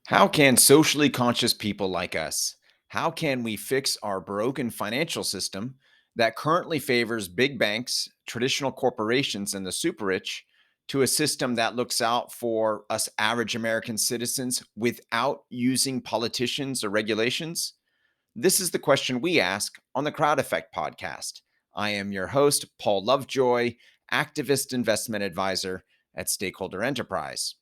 How can socially conscious people like us, how can we fix our broken financial system that currently favors big banks, traditional corporations, and the super rich to a system that looks out for us average American citizens without using politicians or regulations? This is the question we ask on the Crowd Effect podcast. I am your host, Paul Lovejoy, activist investment advisor at Stakeholder Enterprise.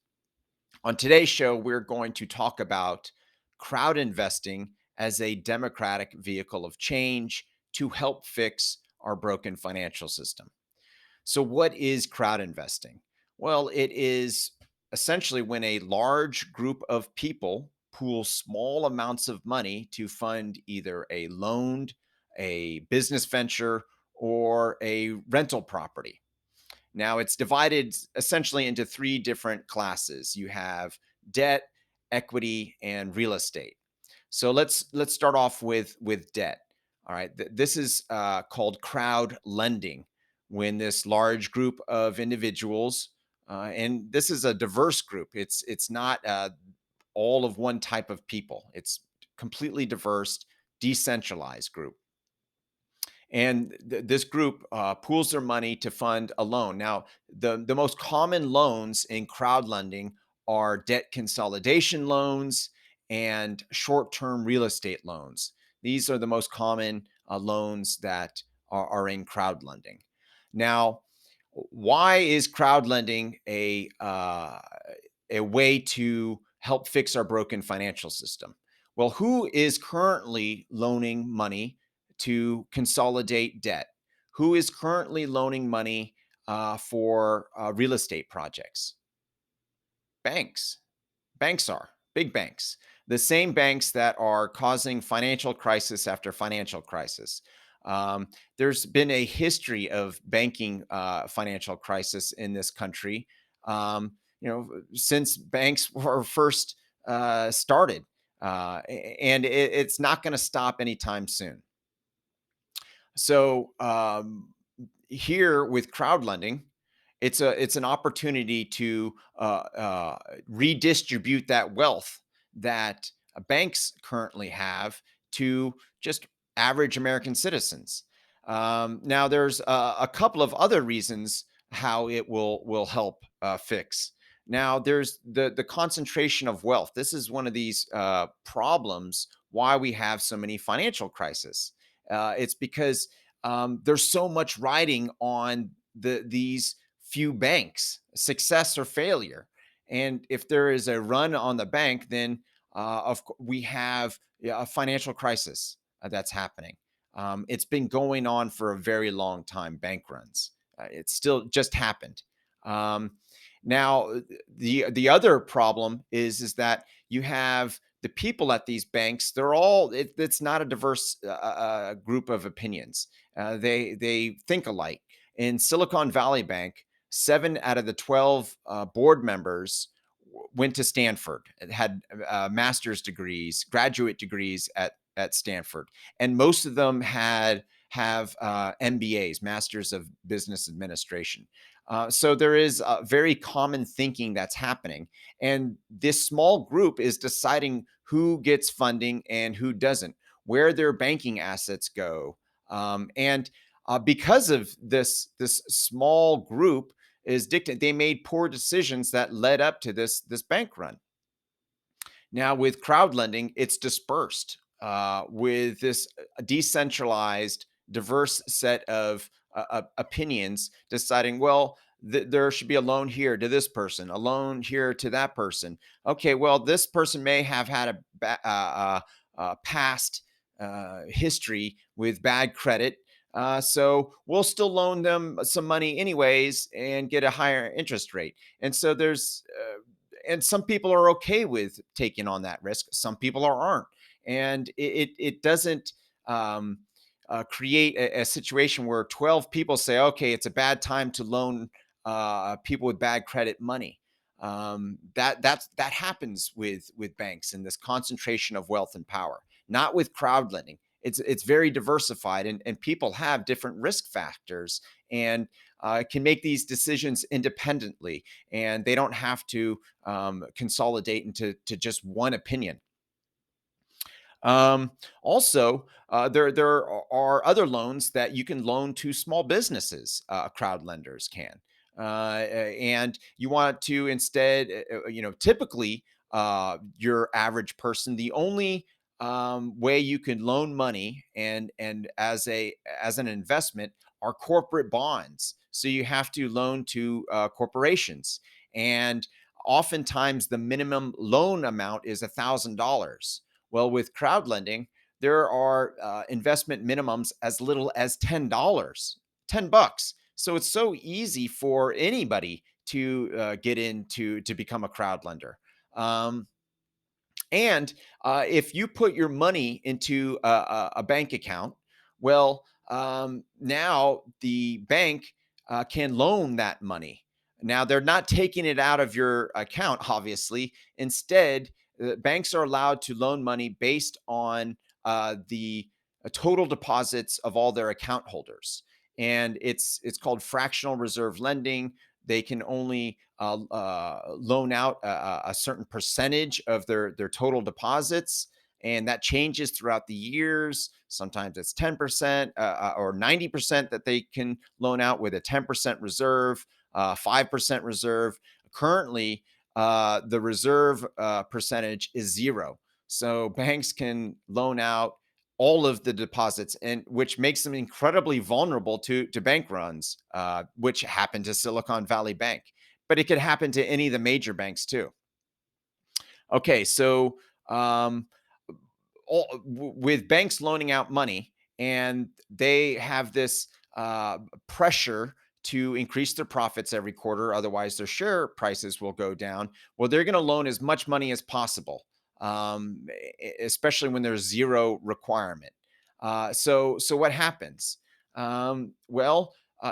On today's show, we're going to talk about crowd investing as a democratic vehicle of change to help fix our broken financial system. So, what is crowd investing? Well, it is essentially when a large group of people pool small amounts of money to fund either a loan, a business venture, or a rental property. Now it's divided essentially into three different classes. You have debt, equity, and real estate. So let's start off with debt. All right, this is called crowd lending, when this large group of individuals, and this is a diverse group. It's not all of one type of people. It's completely diverse, decentralized group. And this group pools their money to fund a loan. Now, the most common loans in crowd lending are debt consolidation loans and short-term real estate loans. These are the most common loans that are in crowd lending. Now, why is crowd lending a way to help fix our broken financial system? Well, who is currently loaning money to consolidate debt? Who is currently loaning money for real estate projects? Banks. Banks are big banks, the same banks that are causing financial crisis after financial crisis. There's been a history of banking financial crisis in this country. Since banks were first started, and it's not going to stop anytime soon. So here with crowd lending, it's an opportunity to redistribute that wealth that banks currently have to just average American citizens. Now, there's a couple of other reasons how it will help fix. Now, there's the concentration of wealth. This is one of these problems why we have so many financial crises. It's because there's so much riding on these few banks, success or failure. And if there is a run on the bank, then we have a financial crisis that's happening. It's been going on for a very long time. Bank runs. It still just happened. Um, Now, the other problem is that you have the people at these banks. It's not a diverse group of opinions. They think alike. In Silicon Valley Bank, 7 out of the 12 board members went to Stanford, had master's degrees, graduate degrees at Stanford, and most of them have MBAs, Masters of Business Administration. So there is very common thinking that's happening, and this small group is deciding who gets funding and who doesn't, where their banking assets go, and because of this small group is dictated. They made poor decisions that led up to this bank run. Now, with crowd lending, it's dispersed with this decentralized, diverse set of opinions deciding, well, there should be a loan here to this person, a loan here to that person. Okay, well, this person may have had past history with bad credit. So we'll still loan them some money anyways and get a higher interest rate. And some people are okay with taking on that risk. Some people aren't, and it doesn't create a situation where 12 people say, okay, it's a bad time to loan people with bad credit money. That happens with banks and this concentration of wealth and power. Not with crowd lending. It's very diversified, and people have different risk factors, and can make these decisions independently, and they don't have to consolidate into just one opinion. Um, Also, there are other loans that you can loan to small businesses. Crowd lenders can, and you want to instead, typically, your average person, the only way you can loan money and as an investment are corporate bonds. So you have to loan to corporations, and oftentimes the minimum loan amount is $1,000. Well, with crowd lending, there are investment minimums as little as $10, $10. So it's so easy for anybody to get into to become a crowd lender. Um, and if you put your money into a bank account, well, now the bank can loan that money. Now they're not taking it out of your account, obviously. Instead, banks are allowed to loan money based on the total deposits of all their account holders, and it's called fractional reserve lending. They can only loan out a certain percentage of their total deposits, and that changes throughout the years. Sometimes it's 10% or 90% that they can loan out with a 10% reserve, 5% reserve. Currently, the reserve percentage is zero. So banks can loan out all of the deposits, and which makes them incredibly vulnerable to bank runs, which happened to Silicon Valley Bank, but it could happen to any of the major banks too. Okay, so um, with banks loaning out money, and they have this pressure to increase their profits every quarter, otherwise their share prices will go down. Well, they're going to loan as much money as possible, especially when there's zero requirement. So what happens?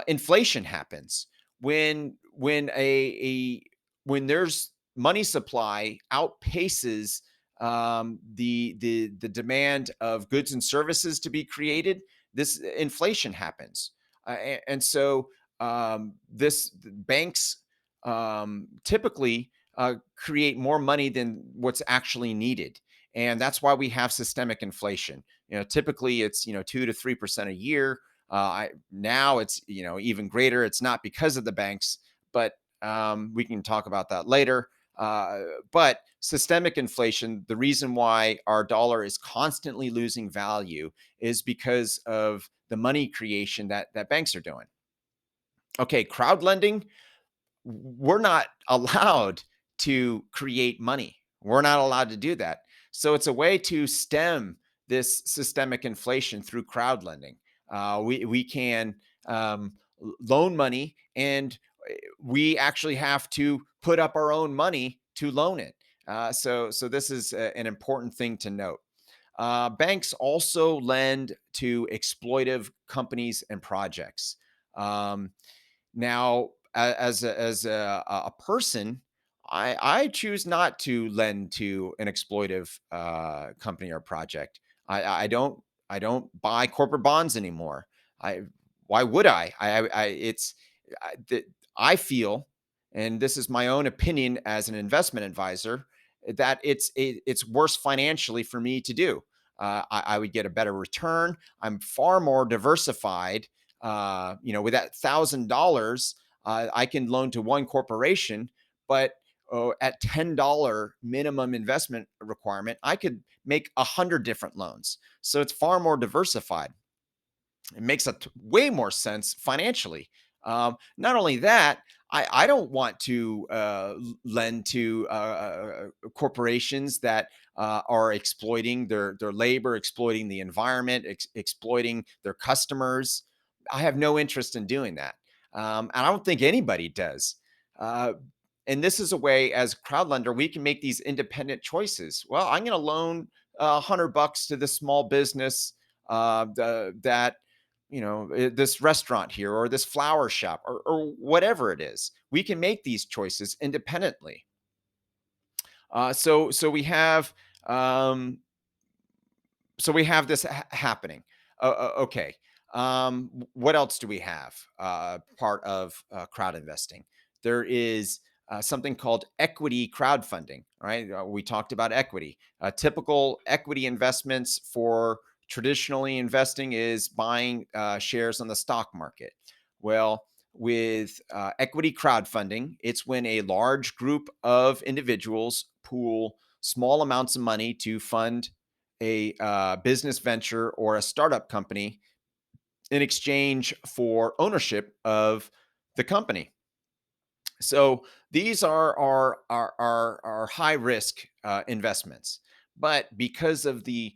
Inflation happens when when there's money supply outpaces the demand of goods and services to be created. This inflation happens, and so this banks typically create more money than what's actually needed, and that's why we have systemic inflation. Typically it's 2 to 3% a year. Now it's even greater. It's not because of the banks, but we can talk about that later. But systemic inflation, the reason why our dollar is constantly losing value is because of the money creation that banks are doing. Okay, crowd lending, we're not allowed to create money. We're not allowed to do that. So it's a way to stem this systemic inflation through crowd lending. We can loan money, and we actually have to put up our own money to loan it. So this is an important thing to note. Banks also lend to exploitive companies and projects. Um, Now, as a person, I choose not to lend to an exploitive company or project. I don't buy corporate bonds anymore. I Why would I? I it's I, the, I feel, and this is my own opinion as an investment advisor, that it's worse financially for me to do. I would get a better return. I'm far more diversified. With that $1,000, I can loan to one corporation, but at $10 minimum investment requirement, I could make 100 different loans. So it's far more diversified. It makes way more sense financially. Not only that, I don't want to lend to corporations that are exploiting their labor, exploiting the environment, exploiting their customers. I have no interest in doing that, and I don't think anybody does. Uh, and this is a way, as a crowd lender, we can make these independent choices. Well, I'm going to loan $100 to this small business that this restaurant here or this flower shop or whatever it is. We can make these choices independently. So um, we have this happening. Okay. What else do we have? Part of crowd investing. There is something called equity crowdfunding. Right? We talked about equity. Typical equity investments for traditionally investing is buying shares on the stock market. Well, with equity crowdfunding, it's when a large group of individuals pool small amounts of money to fund a business venture or a startup company in exchange for ownership of the company. So these are high risk investments, but because of the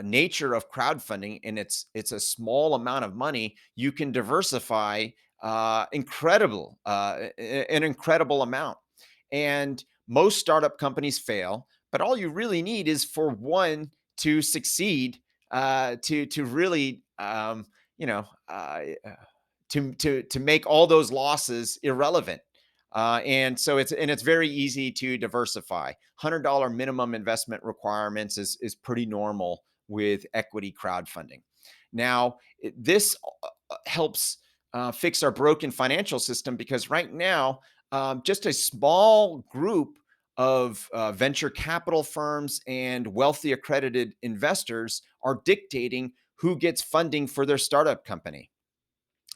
nature of crowdfunding and it's a small amount of money, you can diversify an incredible amount. And most startup companies fail, but all you really need is for one to succeed, to really you know uh, to make all those losses irrelevant. And it's very easy to diversify. $100 minimum investment requirements is pretty normal with equity crowdfunding. Now, this helps fix our broken financial system because right now, just a small group of venture capital firms and wealthy accredited investors are dictating who gets funding for their startup company.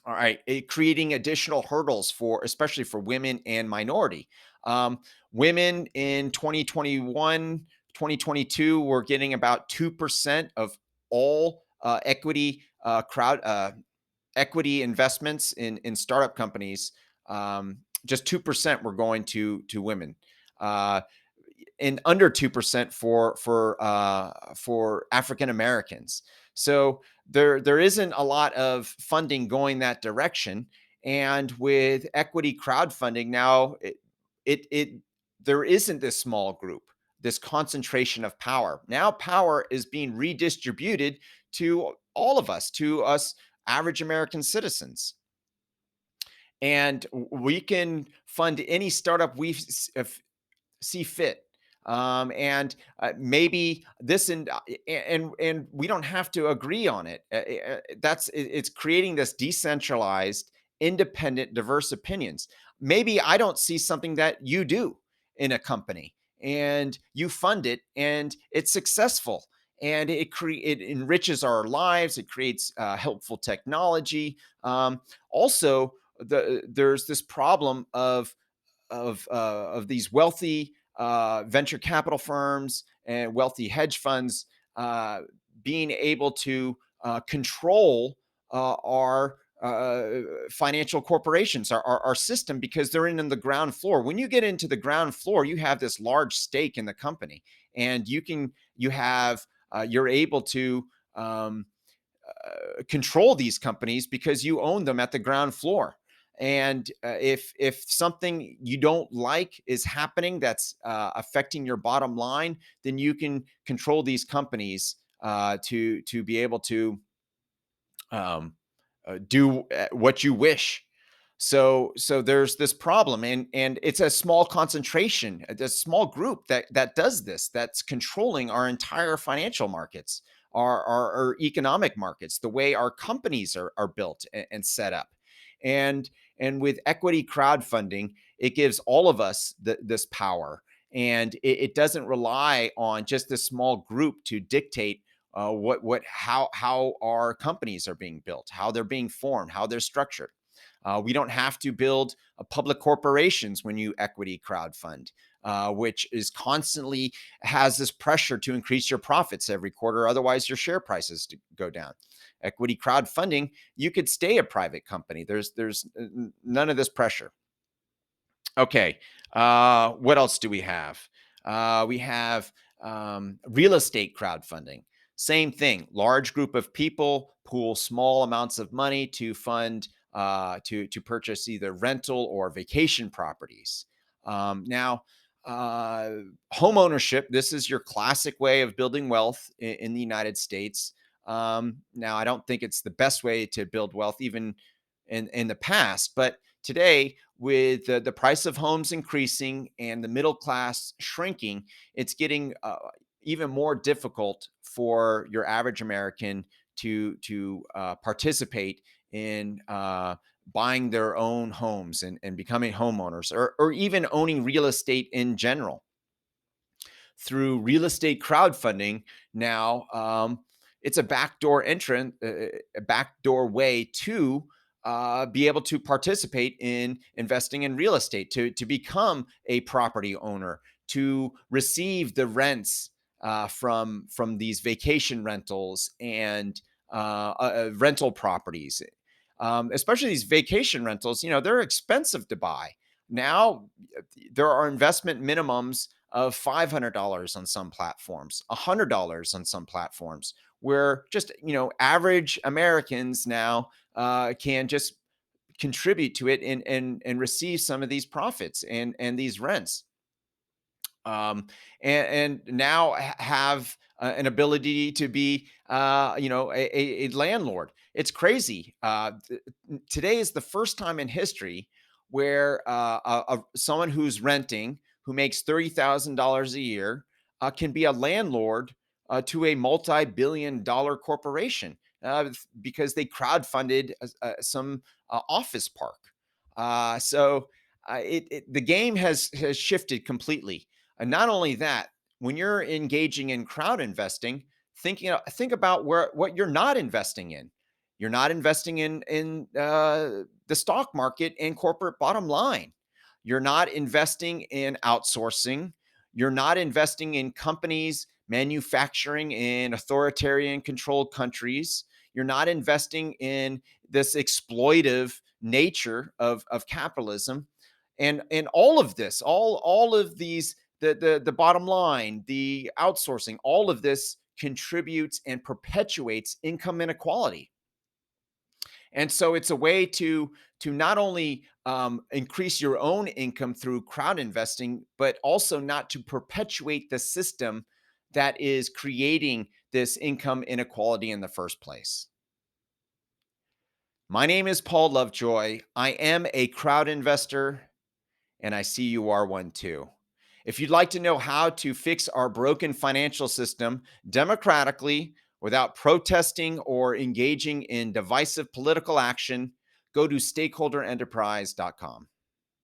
All right, creating additional hurdles for, especially for women and minority. Um, Women in 2021, 2022 were getting about 2% of all equity investments in startup companies. Just 2% were going to women. Uh, and under 2% for African Americans. So there isn't a lot of funding going that direction. And with equity crowdfunding now, it there isn't this small group, this concentration of power. Now power is being redistributed to all of us, to us average American citizens. And we can fund any startup see fit. And maybe this and we don't have to agree on it. It's creating this decentralized, independent, diverse opinions. Maybe I don't see something that you do in a company, and you fund it, and it's successful, and it enriches our lives. It creates helpful technology. Also, there's this problem of these wealthy venture capital firms and wealthy hedge funds being able to control our financial corporations, our system, because they're in the ground floor. When you get into the ground floor, you have this large stake in the company, and you're able to um, control these companies because you own them at the ground floor. And if something you don't like is happening that's affecting your bottom line, then you can control these companies to be able to um, do what you wish. So there's this problem, and it's a small concentration, a small group that does this, that's controlling our entire financial markets, our economic markets, the way our companies are built and set up. And with equity crowdfunding, it gives all of us this power, and it doesn't rely on just this small group to dictate how our companies are being built, how they're being formed, how they're structured. We don't have to build public corporations when you equity crowdfund, which is constantly has this pressure to increase your profits every quarter. Otherwise, your share prices go down. Equity crowdfunding, you could stay a private company. There's none of this pressure. Okay. What else do we have? We have real estate crowdfunding. Same thing. Large group of people pool small amounts of money to fund to purchase either rental or vacation properties. Now, uh, home ownership. This is your classic way of building wealth in the United States. Now, I don't think it's the best way to build wealth, even in the past, but today, with the price of homes increasing and the middle class shrinking, it's getting even more difficult for your average American to participate in buying their own homes and becoming homeowners, or even owning real estate in general through real estate crowdfunding. Now, it's a backdoor entrant, a backdoor way to be able to participate in investing in real estate, to become a property owner, to receive the rents from these vacation rentals and rental properties. Especially these vacation rentals, they're expensive to buy. Now, there are investment minimums of $500 on some platforms, $100 on some platforms, where just average Americans now can just contribute to it and receive some of these profits and these rents, and now have an ability to be a landlord. It's crazy. Today is the first time in history where someone who's renting, who makes $30,000 a year, can be a landlord to a multi-billion-dollar corporation, because they crowdfunded some office park. The game has shifted completely. And not only that, when you're engaging in crowd investing, think about what you're not investing in. You're not investing in the stock market and corporate bottom line. You're not investing in outsourcing. You're not investing in companies manufacturing in authoritarian controlled countries. You're not investing in this exploitive nature of capitalism. And all of this, all of these, the bottom line, the outsourcing, all of this contributes and perpetuates income inequality. And so it's a way to not only increase your own income through crowd investing, but also not to perpetuate the system that is creating this income inequality in the first place. My name is Paul Lovejoy. I am a crowd investor, and I see you are one too. If you'd like to know how to fix our broken financial system democratically without protesting or engaging in divisive political action, go to stakeholderenterprise.com.